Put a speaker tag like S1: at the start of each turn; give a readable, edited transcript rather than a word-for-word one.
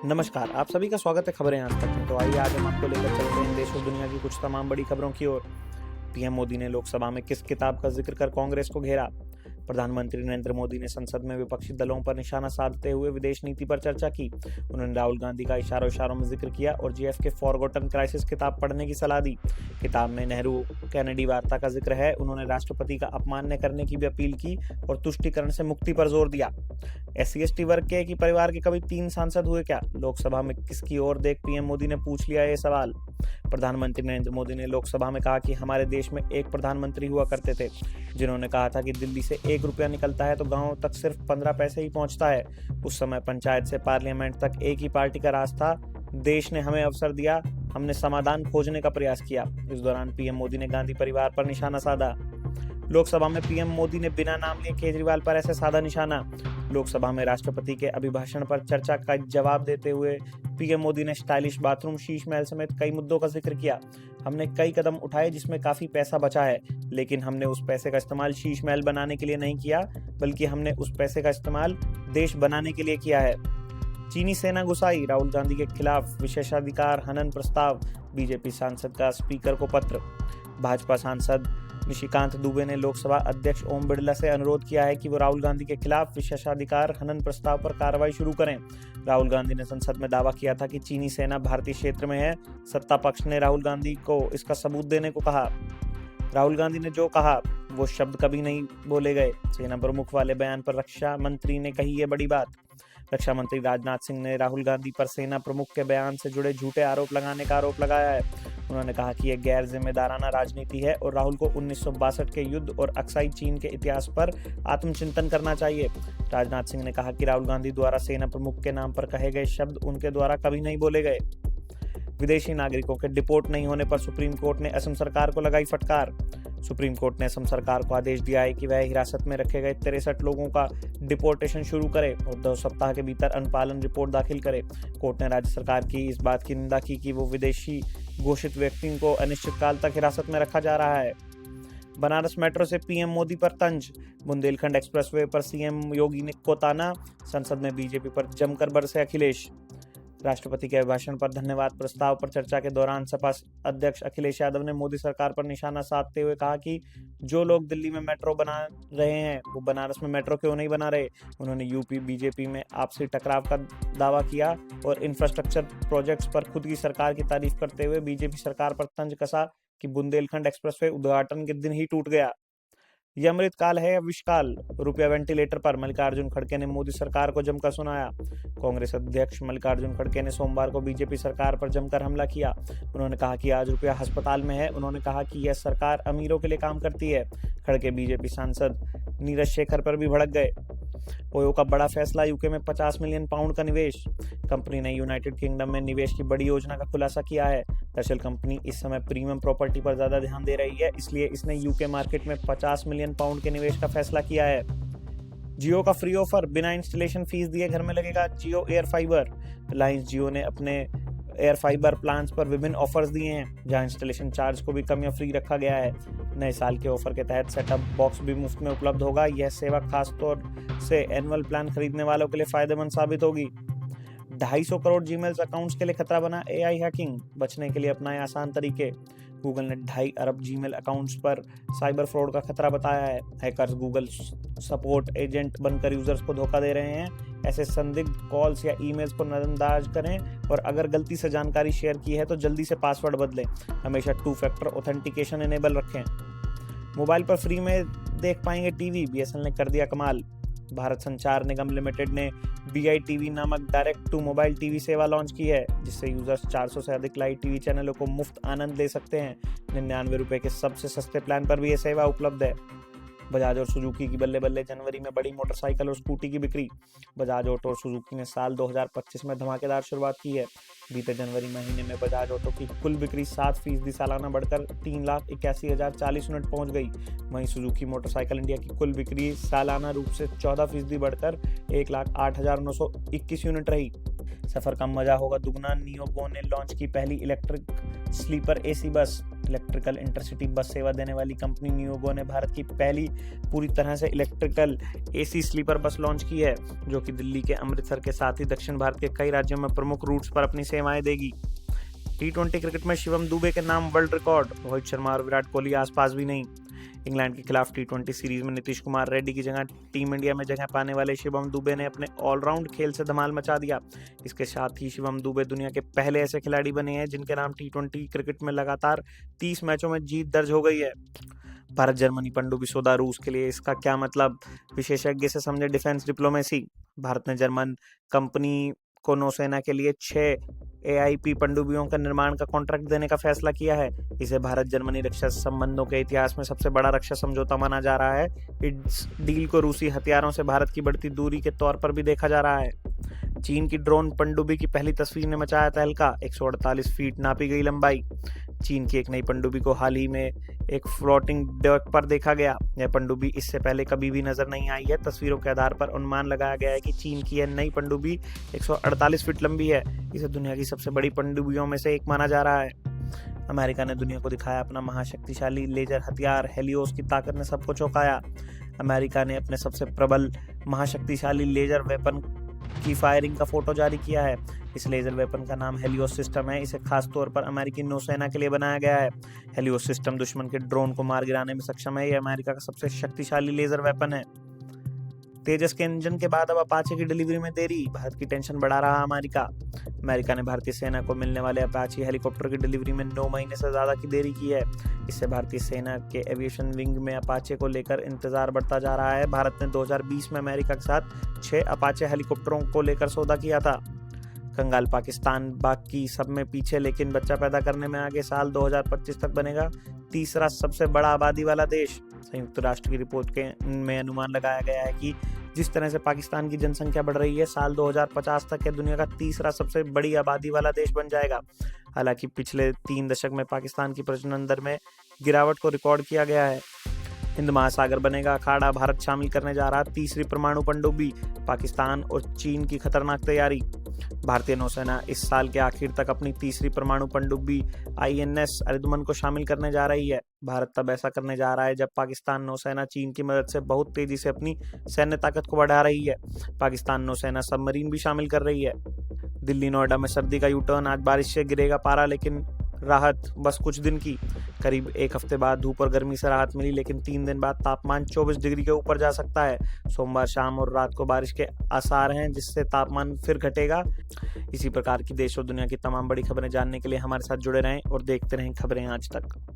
S1: नमस्कार, आप सभी का स्वागत है खबरें आज तक में। तो आइए आज हम आपको लेकर चलते हैं देश और दुनिया की कुछ तमाम बड़ी खबरों की ओर। पीएम मोदी ने लोकसभा में किस किताब का जिक्र कर कांग्रेस को घेरा? प्रधानमंत्री नरेंद्र मोदी ने संसद में विपक्षी दलों पर निशाना साधते हुए विदेश नीति पर चर्चा की। उन्होंने राहुल गांधी का इशारों में जिक्र किया और जीएफ के फॉरगॉटन क्राइसिस किताब पढ़ने की सलाह दी। किताब में नेहरू कैनेडी वार्ता का जिक्र है। उन्होंने राष्ट्रपति का अपमान न करने की भी अपील की और तुष्टीकरण से मुक्ति पर जोर दिया। SC/ST वर्ग के एक ही परिवार के कभी 3 सांसद हुए क्या? लोकसभा में किसकी ओर देख पीएम मोदी ने पूछ लिया ये सवाल। प्रधानमंत्री नरेंद्र मोदी ने लोकसभा में कहा कि हमारे देश में एक प्रधानमंत्री हुआ करते थे जिन्होंने कहा था कि दिल्ली से 1 रुपया निकलता है तो गांव तक सिर्फ 15 पैसे ही पहुंचता है। उस समय पंचायत से पार्लियामेंट तक एक ही पार्टी का राज था। देश ने हमें अवसर दिया, हमने समाधान खोजने का प्रयास किया। इस दौरान पीएम मोदी ने गांधी परिवार पर निशाना साधा। लोकसभा में पीएम मोदी ने बिना नाम लिए केजरीवाल पर ऐसे साधा निशाना। लोकसभा में राष्ट्रपति के अभिभाषण पर चर्चा का जवाब देते हुए पीएम मोदी ने स्टाइलिश बाथरूम, शीश महल समेत कई मुद्दों का जिक्र किया। हमने कई कदम उठाए जिसमें काफी पैसा बचा है, लेकिन हमने उस पैसे का इस्तेमाल शीश महल बनाने के लिए नहीं किया, बल्कि हमने उस पैसे का इस्तेमाल देश बनाने के लिए किया है। चीनी सेना घुसाई, राहुल गांधी के खिलाफ विशेषाधिकार हनन प्रस्ताव, बीजेपी सांसद का स्पीकर को पत्र। भाजपा सांसद निशिकांत दुबे ने लोकसभा अध्यक्ष ओम बिरला से अनुरोध किया है कि वो राहुल गांधी के खिलाफ विशेषाधिकार हनन प्रस्ताव पर कार्रवाई शुरू करें। राहुल गांधी ने संसद में दावा किया था कि चीनी सेना भारतीय क्षेत्र में है। सत्ता पक्ष ने राहुल गांधी को इसका सबूत देने को कहा। राहुल गांधी ने जो कहा वो शब्द कभी नहीं बोले गए। सेना प्रमुख वाले बयान पर रक्षा मंत्री ने कही ये बड़ी बात। रक्षा मंत्री राजनाथ सिंह ने राहुल गांधी पर सेना प्रमुख के बयान से जुड़े झूठे आरोप लगाने का आरोप लगाया है। उन्होंने कहा कि यह गैर जिम्मेदाराना राजनीति है और राहुल को 1962 के युद्ध और अक्साई चीन के इतिहास पर आत्मचिंतन करना चाहिए। राजनाथ सिंह ने कहा कि राहुल गांधी द्वारा सेना प्रमुख के नाम पर कहे गए शब्द उनके द्वारा कभी नहीं बोले गए। विदेशी नागरिकों के डिपोर्ट नहीं होने पर सुप्रीम कोर्ट ने असम सरकार को लगाई फटकार। सुप्रीम कोर्ट ने असम सरकार को आदेश दिया है कि वह हिरासत में रखे गए 63 लोगों का डिपोर्टेशन शुरू करे और 2 सप्ताह के भीतर अनुपालन रिपोर्ट दाखिल करे। कोर्ट ने राज्य सरकार की इस बात की निंदा की कि वो विदेशी घोषित व्यक्तियों को अनिश्चितकाल तक हिरासत में रखा जा रहा है। बनारस मेट्रो से पीएम मोदी पर तंज, बुंदेलखंड एक्सप्रेसवे पर सीएम योगी ने को ताना, संसद में बीजेपी पर जमकर बरसे अखिलेश। राष्ट्रपति के अभिभाषण पर धन्यवाद प्रस्ताव पर चर्चा के दौरान सपा अध्यक्ष अखिलेश यादव ने मोदी सरकार पर निशाना साधते हुए कहा कि जो लोग दिल्ली में मेट्रो बना रहे हैं वो बनारस में मेट्रो क्यों नहीं बना रहे। उन्होंने यूपी बीजेपी में आपसी टकराव का दावा किया और इंफ्रास्ट्रक्चर प्रोजेक्ट्स पर खुद की सरकार की तारीफ करते हुए बीजेपी सरकार पर तंज कसा कि बुंदेलखंड एक्सप्रेसवे उद्घाटन के दिन ही टूट गया। यह अमृत काल है या विषकाल, रुपया वेंटिलेटर पर मल्लिकार्जुन खड़गे ने मोदी सरकार को जमकर सुनाया। कांग्रेस अध्यक्ष मल्लिकार्जुन खड़गे ने सोमवार को बीजेपी सरकार पर जमकर हमला किया। उन्होंने कहा कि आज रुपया अस्पताल में है। उन्होंने कहा कि यह सरकार अमीरों के लिए काम करती है। खड़गे बीजेपी सांसद नीरज शेखर पर भी भड़क गए। ओयो का बड़ा फैसला, यूके में 50 मिलियन पाउंड का निवेश। कंपनी ने यूनाइटेड किंगडम में निवेश की बड़ी योजना का खुलासा किया है। दरअसल कंपनी इस समय प्रीमियम प्रॉपर्टी पर ज्यादा ध्यान दे रही है, इसलिए इसने यूके मार्केट में 50 मिलियन पाउंड के निवेश का फैसला किया है। जियो का फ्री ऑफर, बिना इंस्टॉलेशन फीस दिए घर में लगेगा जियो एयर फाइबर। रिलायंस जियो ने अपने एयर फाइबर प्लान्स पर विभिन्न ऑफर्स दिए हैं, जहां इंस्टॉलेशन चार्ज को भी कम या फ्री रखा गया है। नए साल के ऑफर के तहत सेटअप बॉक्स भी मुफ्त में उपलब्ध होगा। यह सेवा खासतौर से एनुअल प्लान खरीदने वालों के लिए फायदेमंद साबित होगी। 250 करोड़ जीमेल अकाउंट्स के लिए खतरा बना AI हैकिंग, बचने के लिए अपनाए आसान तरीके। गूगल ने 2.5 अरब जीमेल अकाउंट्स पर साइबर फ्रॉड का खतरा बताया है। हैकर्स गूगल सपोर्ट एजेंट बनकर यूजर्स को धोखा दे रहे हैं। ऐसे संदिग्ध कॉल्स या ईमेल्स को नजरअंदाज करें और अगर गलती से जानकारी शेयर की है तो जल्दी से पासवर्ड बदलें। हमेशा 2 फैक्टर ऑथेंटिकेशन इनेबल रखें। मोबाइल पर फ्री में देख पाएंगे टीवी, BSNL ने कर दिया कमाल। भारत संचार निगम लिमिटेड ने BITV नामक डायरेक्ट टू मोबाइल टीवी सेवा लॉन्च की है, जिससे यूजर्स 400 से अधिक लाइव टीवी चैनलों को मुफ्त आनंद ले सकते हैं। 99 रुपए के सबसे सस्ते प्लान पर भी यह सेवा उपलब्ध है। बजाज और सुजुकी की बल्ले बल्ले, जनवरी में बढ़ी मोटरसाइकिल और स्कूटी की बिक्री। बजाज ऑटो और सुजुकी ने साल 2025 में धमाकेदार शुरुआत की है। बीते जनवरी महीने में बजाज ऑटो की कुल बिक्री 7% सालाना बढ़कर 3,81,040 यूनिट पहुंच गई। वहीं सुजुकी मोटरसाइकिल इंडिया की कुल बिक्री सालाना रूप से 14% बढ़कर 1,08,921 यूनिट रही। सफर का मजा होगा दुगना, नियो गो ने लॉन्च की पहली इलेक्ट्रिक स्लीपर AC बस। इलेक्ट्रिकल इंटरसिटी बस सेवा देने वाली कंपनी नियोगो ने भारत की पहली पूरी तरह से electrical AC sleeper bus launch की है, जो कि दिल्ली के अमृतसर के साथ ही दक्षिण भारत के कई राज्यों में प्रमुख रूट्स पर अपनी सेवाएं देगी। T20 क्रिकेट में शिवम दुबे के नाम वर्ल्ड रिकॉर्ड, रोहित शर्मा और विराट कोहली आसपास भी नहीं। इंग्लैंड के खिलाफ T20 सीरीज में नीतीश कुमार रेड्डी की जगह टीम इंडिया में जगह पाने वाले शिवम दुबे ने अपने ऑलराउंड खेल से धमाल मचा दिया। इसके साथ ही शिवम दुबे दुनिया के पहले ऐसे खिलाड़ी बने हैं जिनके नाम T20 क्रिकेट में लगातार 30 मैचों में जीत दर्ज हो गई है। भारत जर्मनी पनडुब्बी सौदा रूस के लिए, इसका क्या मतलब, विशेषज्ञ से समझे डिफेंस डिप्लोमेसी। भारत ने जर्मन कंपनी को नौसेना के लिए 6 AIP पनडुब्बियों का निर्माण का कॉन्ट्रैक्ट देने का फैसला किया है। इसे भारत जर्मनी रक्षा संबंधों के इतिहास में सबसे बड़ा रक्षा समझौता माना जा रहा है। इस डील को रूसी हथियारों से भारत की बढ़ती दूरी के तौर पर भी देखा जा रहा है। चीन की ड्रोन पनडुब्बी की पहली तस्वीर ने मचाया तहलका, 148 फीट नापी गई लंबाई। चीन की एक नई पनडुब्बी को हाल ही में एक फ्लोटिंग डेक पर देखा गया। यह पनडुब्बी इससे पहले कभी भी नजर नहीं आई है। तस्वीरों के आधार पर अनुमान लगाया गया है कि चीन की यह नई पनडुब्बी 148 फीट लंबी है। इसे दुनिया की सबसे बड़ी पनडुब्बियों में से एक माना जा रहा है। अमेरिका ने दुनिया को दिखाया अपना महाशक्तिशाली लेजर हथियार हेलियोस की ताकत ने सबको चौंकाया। अमेरिका ने अपने सबसे प्रबल महाशक्तिशाली लेजर वेपन की फायरिंग का फोटो जारी किया है। इस लेजर वेपन का नाम हेलियोस सिस्टम है। इसे खास तौर पर अमेरिकी नौसेना के लिए बनाया गया है। हेलियोस सिस्टम दुश्मन के ड्रोन को मार गिराने में सक्षम है। यह अमेरिका का सबसे शक्तिशाली लेजर वेपन है। तेजस के इंजन के बाद अब अपाचे की डिलीवरी में देरी, भारत की टेंशन बढ़ा रहा अमेरिका। अमेरिका ने भारतीय सेना को मिलने वाले अपाचे हेलीकॉप्टर की डिलीवरी में 9 महीने से ज्यादा की देरी की है। इससे भारतीय सेना के एविएशन विंग में अपाचे को लेकर इंतजार बढ़ता जा रहा है। भारत ने 2020 में अमेरिका के साथ 6 अपाचे हेलीकॉप्टरों को लेकर सौदा किया था। कंगाल पाकिस्तान बाकी सब में पीछे लेकिन बच्चा पैदा करने में आगे, साल 2025 तक बनेगा तीसरा सबसे बड़ा आबादी वाला देश। संयुक्त राष्ट्र की रिपोर्ट में अनुमान लगाया गया है कि जिस तरह से पाकिस्तान की जनसंख्या बढ़ रही है, साल 2050 तक यह दुनिया का तीसरा सबसे बड़ी आबादी वाला देश बन जाएगा। हालांकि पिछले 3 दशक में पाकिस्तान की प्रजनन दर में गिरावट को रिकॉर्ड किया गया है। हिंद महासागर बनेगा अखाड़ा, भारत शामिल करने जा रहा तीसरी परमाणु पनडुब्बी, पाकिस्तान और चीन की खतरनाक तैयारी। भारतीय नौसेना इस साल के आखिर तक अपनी तीसरी परमाणु पनडुब्बी INS अरिदमन को शामिल करने जा रही है। भारत तब ऐसा करने जा रहा है जब पाकिस्तान नौसेना चीन की मदद से बहुत तेजी से अपनी सैन्य ताकत को बढ़ा रही है। पाकिस्तान नौसेना सबमरीन भी शामिल कर रही है। दिल्ली नोएडा में सर्दी का यूटर्न, आज बारिश से गिरेगा पारा, लेकिन राहत बस कुछ दिन की। करीब 1 हफ्ते बाद धूप और गर्मी से राहत मिली, लेकिन 3 दिन बाद तापमान 24 डिग्री के ऊपर जा सकता है। सोमवार शाम और रात को बारिश के आसार हैं, जिससे तापमान फिर घटेगा। इसी प्रकार की देश और दुनिया की तमाम बड़ी खबरें जानने के लिए हमारे साथ जुड़े रहें और देखते रहें खबरें आज तक।